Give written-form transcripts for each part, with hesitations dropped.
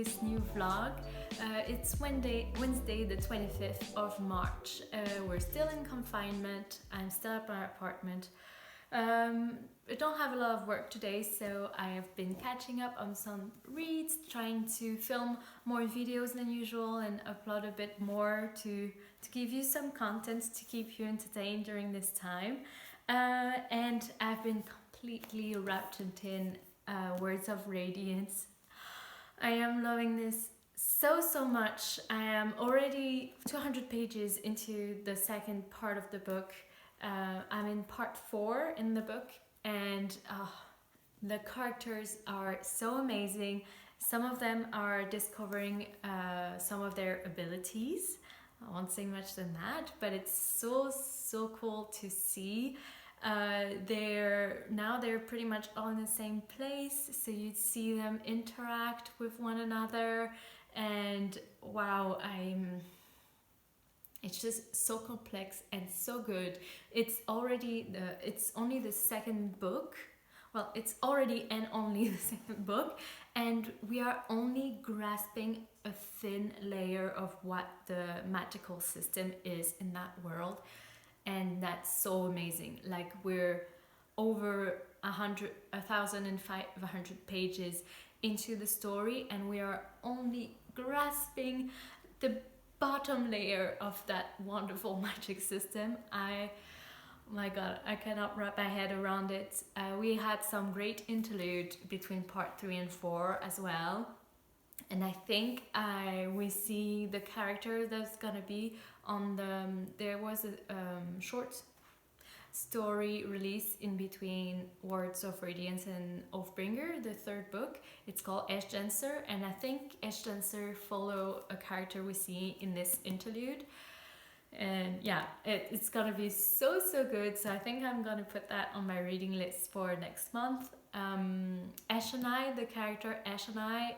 this new vlog. It's Wednesday the 25th of March. We're still in confinement. I'm still at my apartment. I don't have a lot of work today, so I have been catching up on some reads, trying to film more videos than usual and upload a bit more to give you some content to keep you entertained during this time. And I've been completely wrapped in Words of Radiance. I am loving this so much. I am already 200 pages into the second part of the book. I'm in part 4 in the book, and the characters are so amazing. Some of them are discovering some of their abilities. I won't say much than that, but it's so cool to see. They're pretty much all in the same place, so you'd see them interact with one another, and wow, it's just so complex and so good. It's only the second book. Well, it's already and only the second book, and we are only grasping a thin layer of what the magical system is in that world. And that's so amazing. Like, we're over 1,500 pages into the story, and we are only grasping the bottom layer of that wonderful magic system. Oh my god, I cannot wrap my head around it. We had some great interlude between part 3 and 4 as well. And I think we see the character that's gonna be on there was a short story release in between Words of Radiance and Oathbringer, the third book. It's called Dancer, and I think Dancer follow a character we see in this interlude. And yeah, it's gonna be so good. So I think I'm gonna put that on my reading list for next month. Eshonai, the character Eshonai,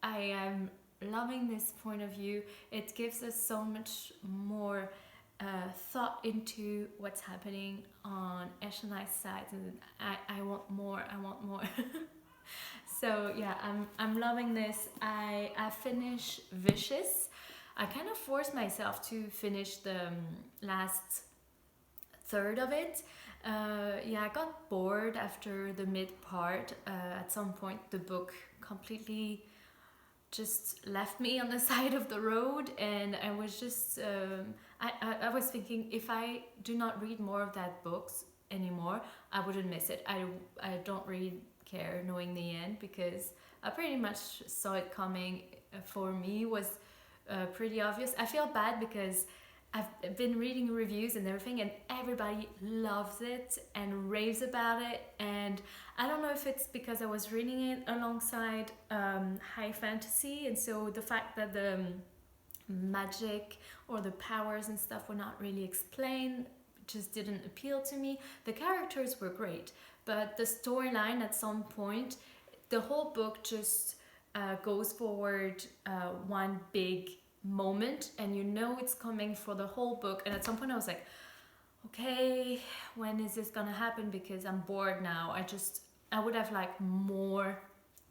I am loving this point of view. It gives us so much more thought into what's happening on Eshonai's side, and I want more. So yeah, I'm loving this. I finished Vicious. I kind of forced myself to finish the last third of it. I got bored after the mid part. At some point the book completely just left me on the side of the road, and I was just I was thinking, if I do not read more of that books anymore, I wouldn't miss it. I don't really care knowing the end, because I pretty much saw it coming. For me, was pretty obvious. I feel bad because I've been reading reviews and everything, and everybody loves it and raves about it, and I don't know if it's because I was reading it alongside high fantasy, and so the fact that the magic or the powers and stuff were not really explained just didn't appeal to me. The characters were great, but the storyline at some point, the whole book just goes forward one big moment, and you know it's coming for the whole book, and at some point I was like, okay, when is this gonna happen, because I'm bored now. I would have liked more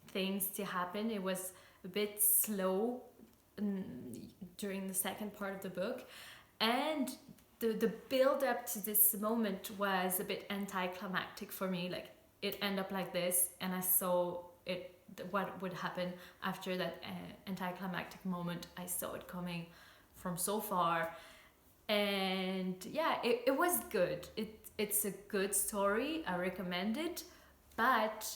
things to happen. It was a bit slow during the second part of the book, and the build up to this moment was a bit anticlimactic for me. Like, it ended up like this, and I saw it, what would happen after that anticlimactic moment. I saw it coming from so far, and yeah, it was good. It's a good story. I recommend it, but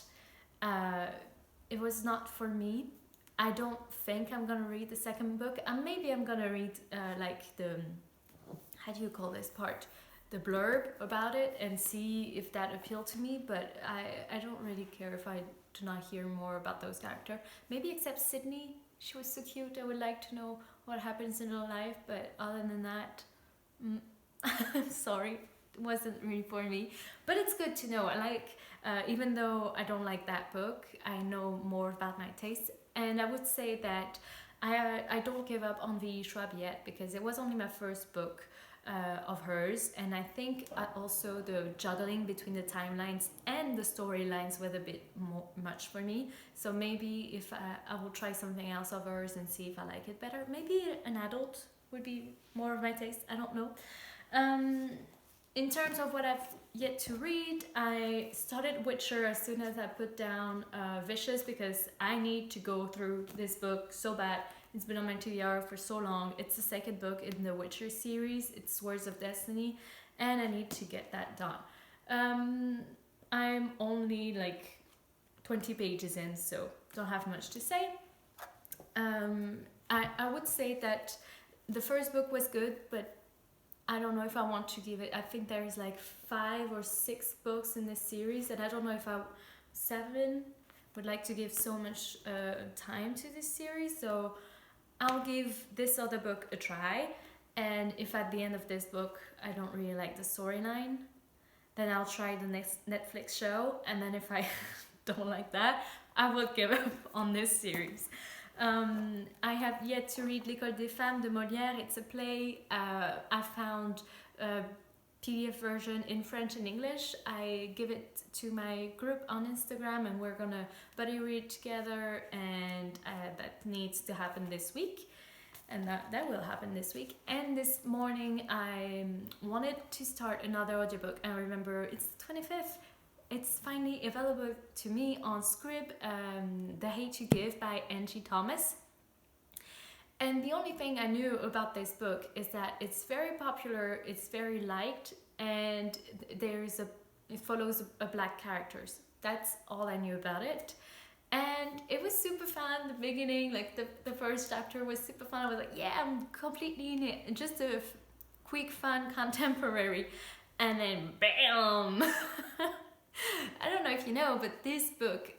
it was not for me. I don't think I'm gonna read the second book, and maybe I'm gonna read like the, how do you call this part, the blurb about it, and see if that appealed to me. But I don't really care if I do not hear more about those characters. Maybe except Sydney, she was so cute. I would like to know what happens in her life, but other than that, I'm sorry, it wasn't really for me. But it's good to know. I like, even though I don't like that book, I know more about my taste, and I would say that I don't give up on the Schwab yet, because it was only my first book. of hers, and I think also the juggling between the timelines and the storylines was a bit much for me. So maybe if I will try something else of hers and see if I like it better. Maybe an adult would be more of my taste. I don't know. In terms of what I've yet to read, I started Witcher as soon as I put down Vicious, because I need to go through this book so bad. It's been on my TBR for so long. It's the second book in the Witcher series. It's Swords of Destiny, and I need to get that done. I'm only like 20 pages in, so don't have much to say. I would say that the first book was good, but I don't know if I want to give it. I think there's like 5 or 6 books in this series, and I don't know if 7 would like to give so much time to this series. So I'll give this other book a try, and if at the end of this book I don't really like the storyline, then I'll try the next Netflix show, and then if I don't like that, I will give up on this series. I have yet to read L'École des Femmes de Molière. It's a play. I found a PDF version in French and English. I give it to my group on Instagram, and we're gonna buddy read together, and that needs to happen this week, and that will happen this week. And this morning I wanted to start another audiobook, and I remember it's the 25th. It's finally available to me on Scrib, The Hate You Give by Angie Thomas. And the only thing I knew about this book is that it's very popular, it's very liked, and it follows a black characters. That's all I knew about it. And it was super fun. The beginning, like the first chapter was super fun. I was like, yeah, I'm completely in it. Just a quick, fun contemporary. And then bam! I don't know if you know, but this book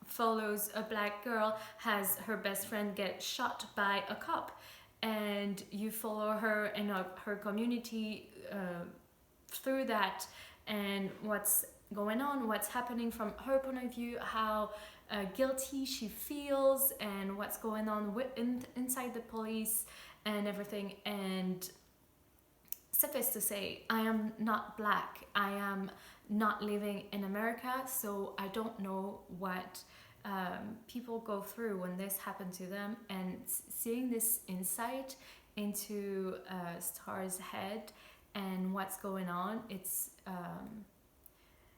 follows a black girl, has her best friend get shot by a cop, and you follow her and her community through that, and what's going on, what's happening from her point of view, how guilty she feels, and what's going on inside the police and everything. And suffice to say, I am not black. I am not living in America, so I don't know what people go through when this happened to them, and seeing this insight into Star's head and what's going on, it's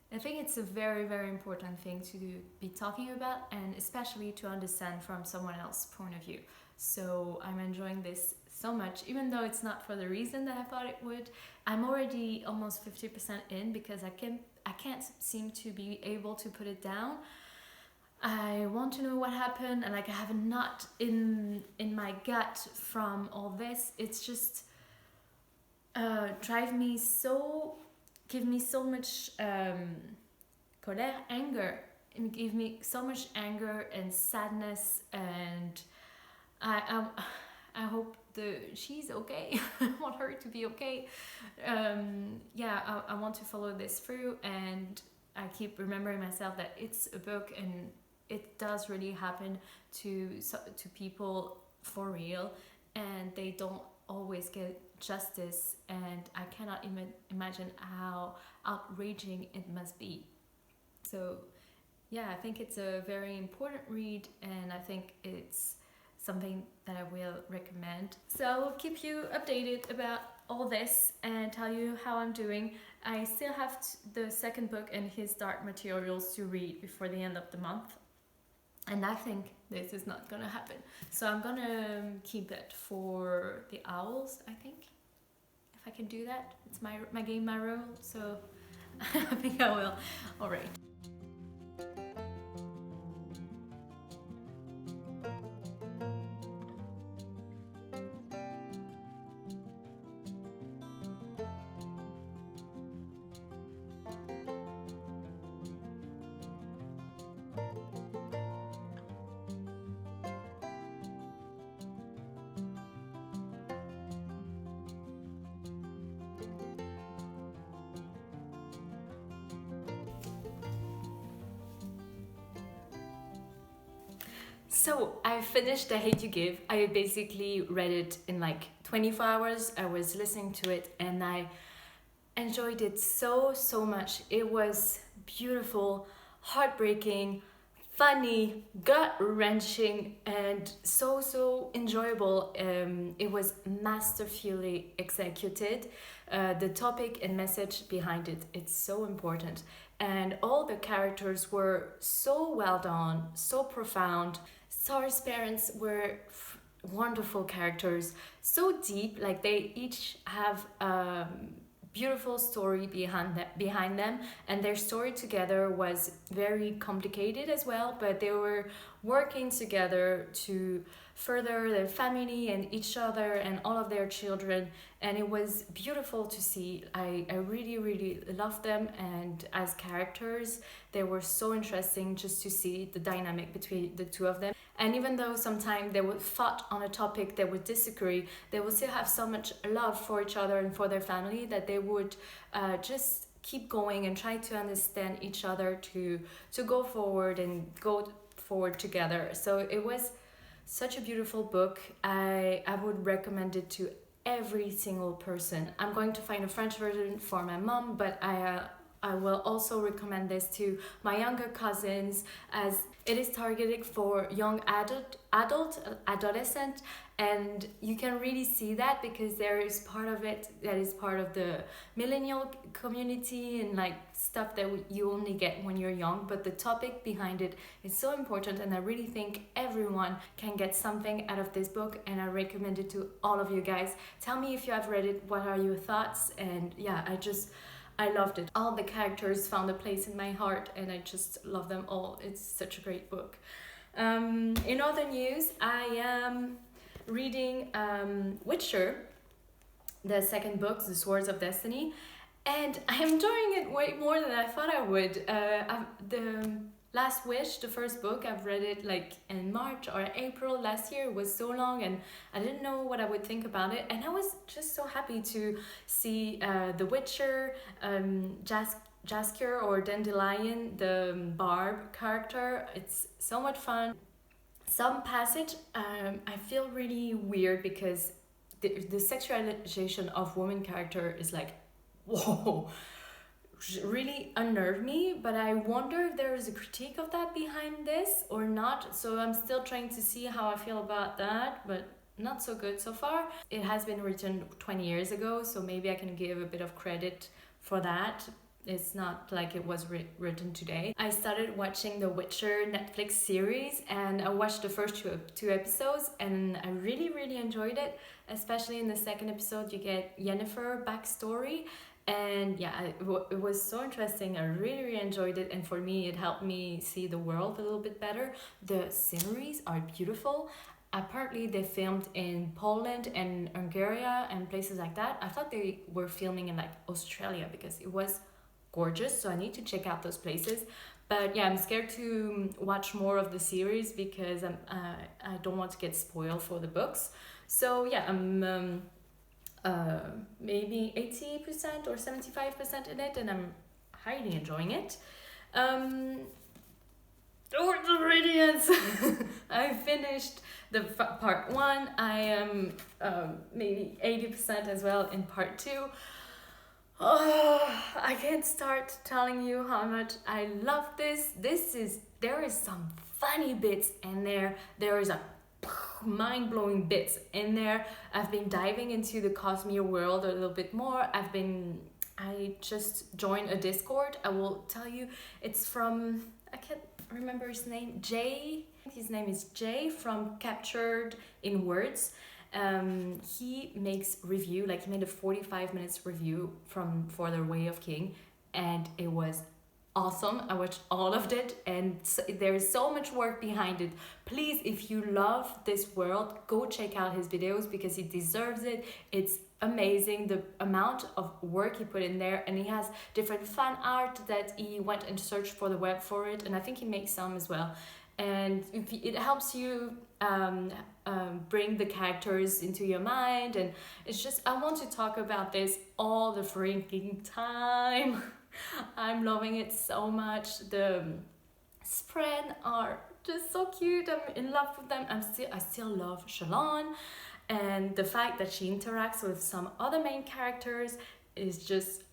I think it's a very, very important thing to be talking about, and especially to understand from someone else's point of view. So I'm enjoying this so much, even though it's not for the reason that I thought it would. I'm already almost 50% in, because I can't seem to be able to put it down. I want to know what happened, and like I have a knot in my gut from all this. It's just give me so much colère, anger, and give me so much anger and sadness, and I hope she's okay. I want her to be okay. I want to follow this through, and I keep remembering myself that it's a book, and it does really happen to people for real, and they don't always get justice, and I cannot even imagine how outraging it must be. So yeah, I think it's a very important read, and I think it's something that I will recommend. So I will keep you updated about all this and tell you how I'm doing. I still have the second book and his dark materials to read before the end of the month, and I think this is not gonna happen. So I'm gonna keep it for the owls, I think. If I can do that. It's my game, my role, so I think I will. Alright. So I finished The Hate You Give. I basically read it in like 24 hours I was listening to it, and I enjoyed it so much. It was beautiful, heartbreaking, funny, gut-wrenching, and so enjoyable. It was masterfully executed. The topic and message behind it, it's so important. And all the characters were so well done, so profound. Star's parents were wonderful characters, so deep, like they each have beautiful story behind them, and their story together was very complicated as well, but they were working together to further their family and each other and all of their children, and it was beautiful to see. I really loved them, and as characters they were so interesting just to see the dynamic between the two of them. And even though sometimes they would fight on a topic, they would disagree, they would still have so much love for each other and for their family that they would just keep going and try to understand each other to go forward and go forward together. So it was such a beautiful book. I would recommend it to every single person. I'm going to find a French version for my mom, but I will also recommend this to my younger cousins, as it is targeted for young adolescent, and you can really see that because there is part of it that is part of the millennial community and like stuff that you only get when you're young, but the topic behind it is so important, and I really think everyone can get something out of this book, and I recommend it to all of you guys. Tell me if you have read it, what are your thoughts? And yeah, I loved it. All the characters found a place in my heart, and I just love them all. It's such a great book. In other news, I am reading Witcher, the second book, The Swords of Destiny, and I am enjoying it way more than I thought I would. The Last Wish, the first book, I've read it like in March or April last year. It was so long and I didn't know what I would think about it, and I was just so happy to see The Witcher, Jaskier or Dandelion, the barb character. It's so much fun. Some passage I feel really weird because the sexualization of woman character is like, whoa, really unnerved me, but I wonder if there is a critique of that behind this or not. So I'm still trying to see how I feel about that, but not so good so far. It has been written 20 years ago, so maybe I can give a bit of credit for that. It's not like it was written today. I started watching the Witcher Netflix series, and I watched the first two episodes, and I really enjoyed it. Especially in the second episode, you get Yennefer backstory, and yeah, it was so interesting. I really enjoyed it, and for me, it helped me see the world a little bit better. The sceneries are beautiful. Apparently, they filmed in Poland and Hungary and places like that. I thought they were filming in like Australia because it was gorgeous, so I need to check out those places. But yeah, I'm scared to watch more of the series because I don't want to get spoiled for the books. So yeah, I'm maybe 80% or 75% in it, and I'm highly enjoying it. The Radiance! I finished the part 1. I am maybe 80% as well in part 2. Oh, I can't start telling you how much I love this. There is some funny bits in there. There is a mind-blowing bits in there. I've been diving into the Cosmere world a little bit more. I just joined a Discord. I will tell you, it's from, I can't remember his name, Jay. His name is Jay from Captured in Words. He makes review, like he made a 45 minutes review for the Way of King, and it was awesome. I watched all of it, and there is so much work behind it. Please, if you love this world, go check out his videos because he deserves it. It's amazing the amount of work he put in there, and he has different fan art that he went and searched for the web for it, and I think he makes some as well. And it helps you bring the characters into your mind, and it's just, I want to talk about this all the freaking time. I'm loving it so much. The spread are just so cute. I'm in love with them. I still love Shalon, and the fact that she interacts with some other main characters is just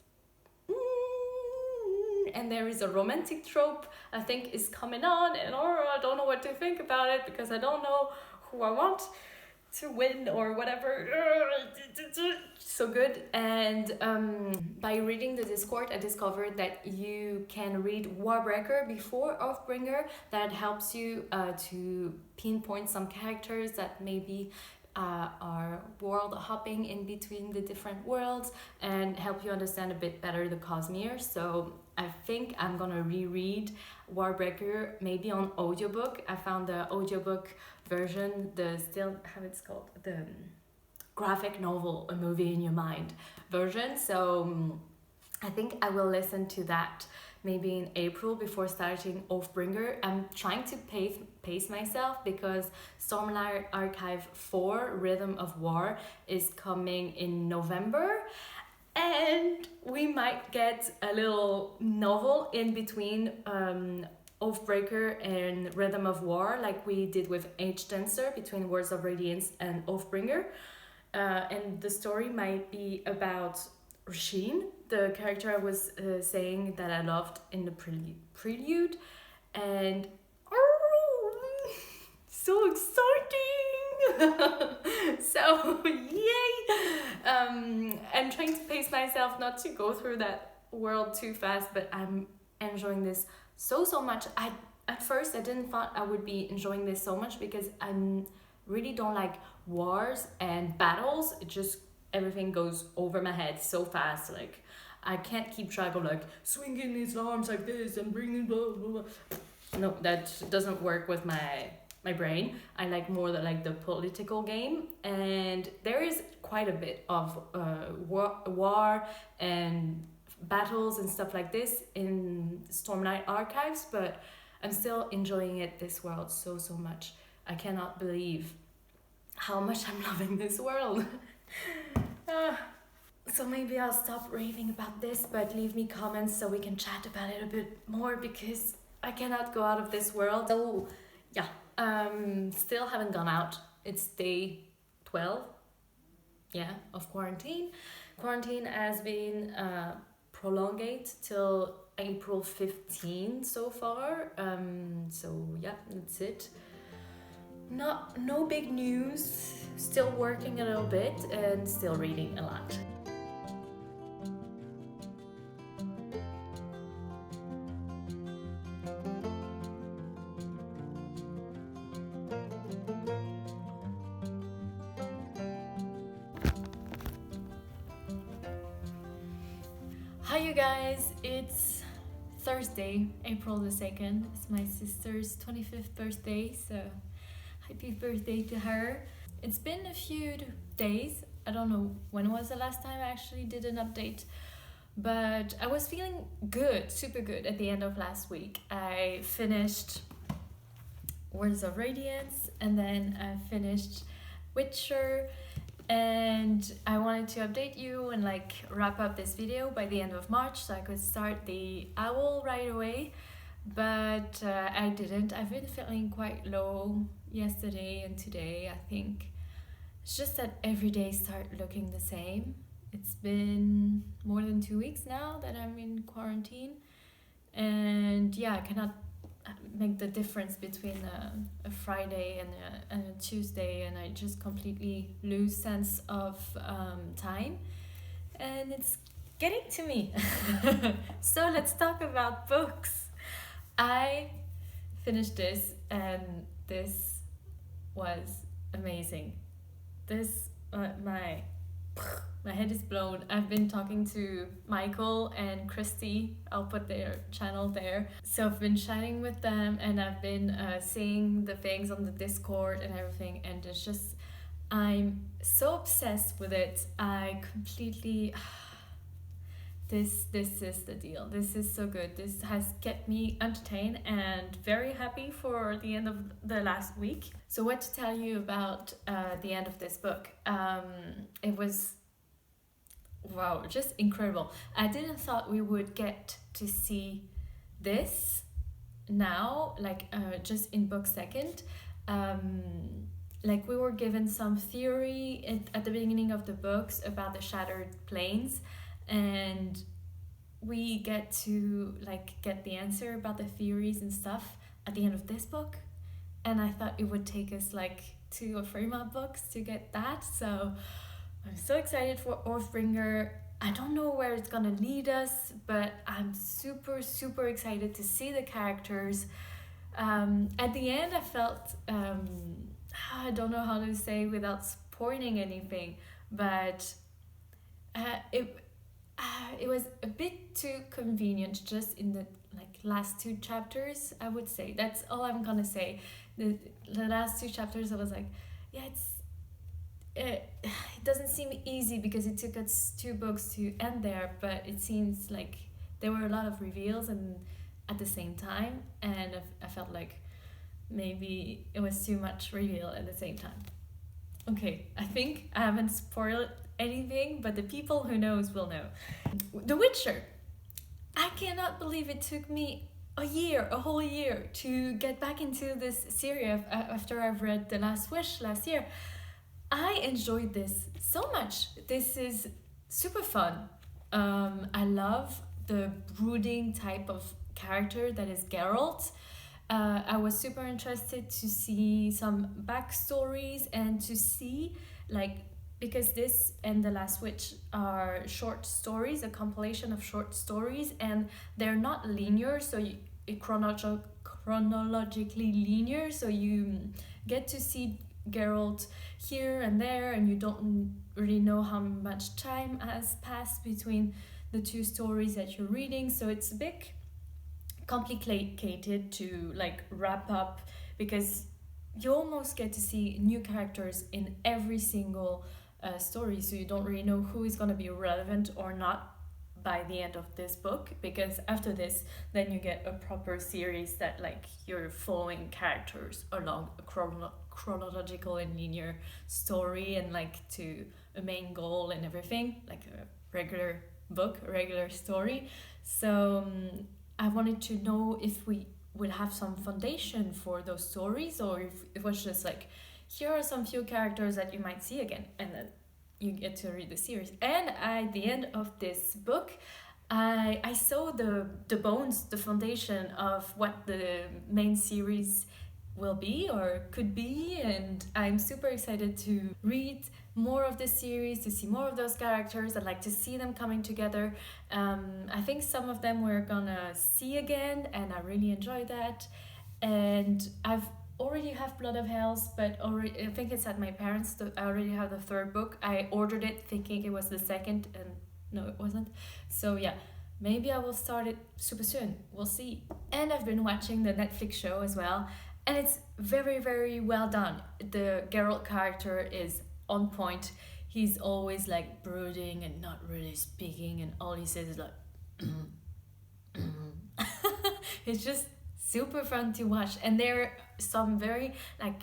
and there is a romantic trope I think is coming on, and I don't know what to think about it because I don't know who I want to win or whatever. So good. And by reading the Discord, I discovered that you can read Warbreaker before Oathbringer. That helps you to pinpoint some characters that maybe are world hopping in between the different worlds and help you understand a bit better the Cosmere. So I think I'm gonna reread Warbreaker maybe on audiobook. I found the audiobook version, the still how it's called, the graphic novel, A Movie in Your Mind version. So I think I will listen to that maybe in April before starting Oathbringer. I'm trying to pace myself because Stormlight Archive 4 Rhythm of War is coming in November, and we might get a little novel in between Oathbreaker and Rhythm of War, like we did with H Dancer between Words of Radiance and Oathbringer. And the story might be about Rasheen, the character I was saying that I loved in the prelude, and so exciting! So yay! I'm trying to pace myself not to go through that world too fast, but I'm enjoying this so much. At first I didn't thought I would be enjoying this so much because I really don't like wars and battles. It just everything goes over my head so fast. Like I can't keep track of like swinging his arms like this and bringing blah blah blah. No, that doesn't work with my brain. I like more the political game, and there is quite a bit of war and battles and stuff like this in Stormlight Archives, but I'm still enjoying this world so much. I cannot believe how much I'm loving this world. So maybe I'll stop raving about this, but leave me comments so we can chat about it a bit more because I cannot go out of this world. So yeah, still haven't gone out. It's day 12, of quarantine. Quarantine has been prolonged till April 15 so far. So yeah, that's it. No big news. Still working a little bit and still reading a lot. Hi you guys, it's Thursday, April the 2nd. It's my sister's 25th birthday, so happy birthday to her. It's been a few days. I don't know when was the last time I actually did an update, but I was feeling good, super good at the end of last week. I finished Words of Radiance and then I finished Witcher, and I wanted to update you and wrap up this video by the end of March so I could start the Owl right away, but I didn't. I've been feeling quite low yesterday and today. I think it's just that every day start looking the same. It's been more than 2 weeks now that I'm in quarantine, and I cannot make the difference between a Friday and a Tuesday, and I just completely lose sense of time, and it's getting to me. So let's talk about books. I finished this, and this was amazing. This my head is blown. I've been talking to Michael and Christy. I'll put their channel there. So I've been chatting with them, and I've been seeing the things on the Discord and everything, and it's just, I'm so obsessed with it. I completely, this is the deal. This is so good. This has kept me entertained and very happy for the end of the last week. So what to tell you about the end of this book? It was, wow, just incredible. I didn't thought we would get to see this now, just in book second. like we were given some theory at the beginning of the books about the shattered planes, and we get to like get the answer about the theories and stuff at the end of this book, and I thought it would take us like 2 or 3 more books to get that. So I'm so excited for Oathbringer. I don't know where it's gonna lead us, but I'm super excited to see the characters. At the end I felt I don't know how to say without spoiling anything, but it was a bit too convenient just in the like last 2 chapters, I would say. That's all I'm gonna say. The last 2 chapters I was like, yeah, it doesn't seem easy because it took us 2 books to end there, but it seems like there were a lot of reveals and at the same time, and I felt like maybe it was too much reveal at the same time. Okay, I think I haven't spoiled anything, but the people who knows will know. The Witcher. I cannot believe it took me a whole year to get back into this series after I've read The Last Wish last year. I enjoyed this so much. This is super fun. I love the brooding type of character that is Geralt. I was super interested to see some backstories and to see like, because this and The Last Witch are short stories, a compilation of short stories, and they're not linear, so chronologically linear, so you get to see Geralt here and there, and you don't really know how much time has passed between the 2 stories that you're reading, so it's a bit complicated to like wrap up, because you almost get to see new characters in every single story, so you don't really know who is going to be relevant or not by the end of this book, because after this then you get a proper series that like you're following characters along a chronological and linear story and like to a main goal and everything, like a regular book, a regular story. So I wanted to know if we would have some foundation for those stories, or if it was just like, here are some few characters that you might see again, and then you get to read the series. And at the end of this book, I saw the bones, the foundation of what the main series will be or could be, and I'm super excited to read more of the series, to see more of those characters. I'd like to see them coming together. I think some of them we're gonna see again, and I really enjoy that. And I've already have Blood of Hells, but already I think it's at my parents'. I already have the 3rd book. I ordered it thinking it was the 2nd, and no, it wasn't. So yeah, maybe I will start it super soon. We'll see. And I've been watching the Netflix show as well, and it's very well done. The Geralt character is on point. He's always like brooding and not really speaking, and all he says is like it's just super fun to watch, and there are some very like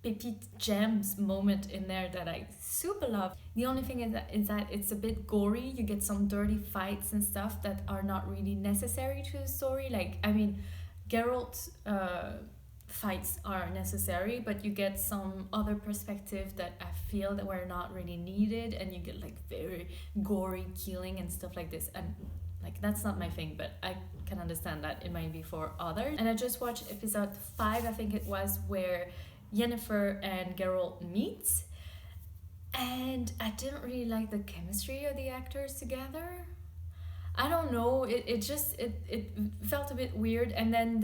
pépite gems moment in there that I super love. The only thing is that it's a bit gory. You get some dirty fights and stuff that are not really necessary to the story. Like, I mean, Geralt fights are necessary, but you get some other perspective that I feel that were not really needed, and you get like very gory killing and stuff like this, and like that's not my thing, but I can understand that it might be for others. And I just watched episode 5, I think it was, where Yennefer and Geralt meet, and I didn't really like the chemistry of the actors together. I don't know, it felt a bit weird, and then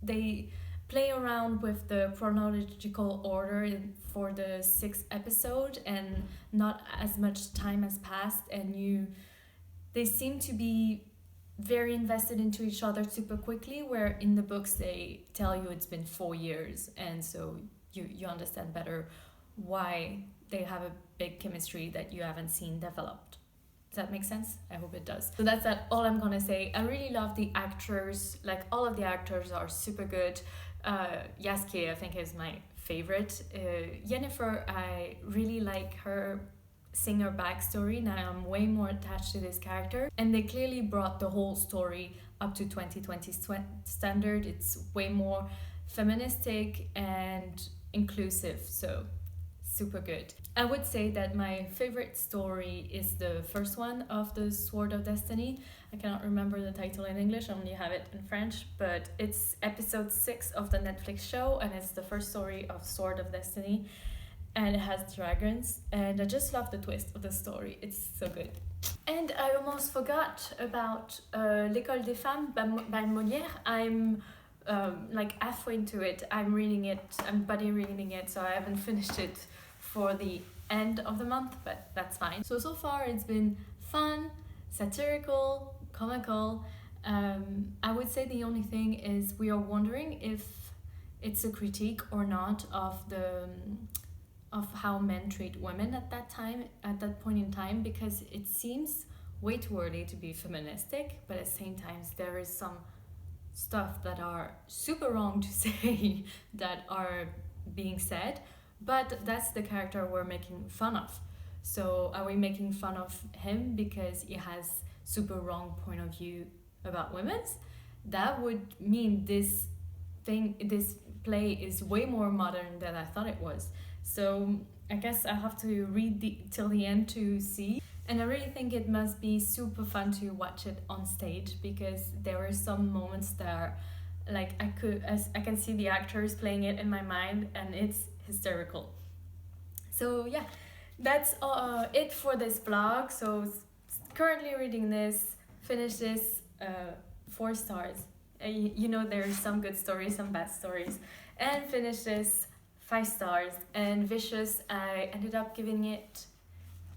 they play around with the chronological order for the 6th episode, and not as much time has passed, and they seem to be very invested into each other super quickly, where in the books they tell you it's been 4 years, and so you understand better why they have a big chemistry that you haven't seen developed. Does that make sense? I hope it does. So that's all I'm gonna say. I really love the actors. Like, all of the actors are super good. Jaskier, I think, is my favorite. Yennefer, I really like her singer backstory. Now I'm way more attached to this character. And they clearly brought the whole story up to 2020 standard. It's way more feministic and inclusive, so super good. I would say that my favorite story is the first one of the Sword of Destiny. I cannot remember the title in English, I only have it in French, but it's episode 6 of the Netflix show, and it's the first story of Sword of Destiny, and it has dragons, and I just love the twist of the story. It's so good. And I almost forgot about L'École des Femmes by Molière. I'm like halfway into it. I'm reading it, I'm buddy reading it, so I haven't finished it for the end of the month, but that's fine. So far it's been fun, satirical, comical. I would say the only thing is we are wondering if it's a critique or not of how men treat women at that point in time, because it seems way too early to be feministic, but at the same time there is some stuff that are super wrong to say that are being said, but that's the character we're making fun of. So are we making fun of him because he has super wrong point of view about women? That would mean this play is way more modern than I thought it was. So I guess I have to read till the end to see. And I really think it must be super fun to watch it on stage, because there were some moments there, like I can see the actors playing it in my mind, and it's hysterical. So yeah, that's it for this vlog. So currently reading this, finish this, 4 stars. You know, there's some good stories, some bad stories, and finish this, 5 stars. And Vicious, I ended up giving it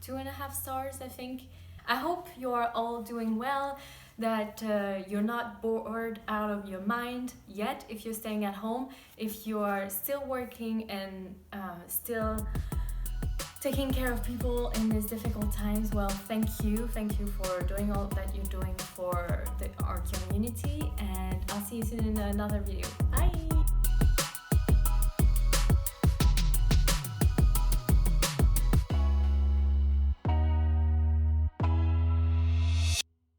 2.5 stars, I think. I hope you are all doing well, that you're not bored out of your mind yet if you're staying at home. If you are still working and still taking care of people in these difficult times, well, thank you for doing all that you're doing for our community, and I'll see you soon in another video.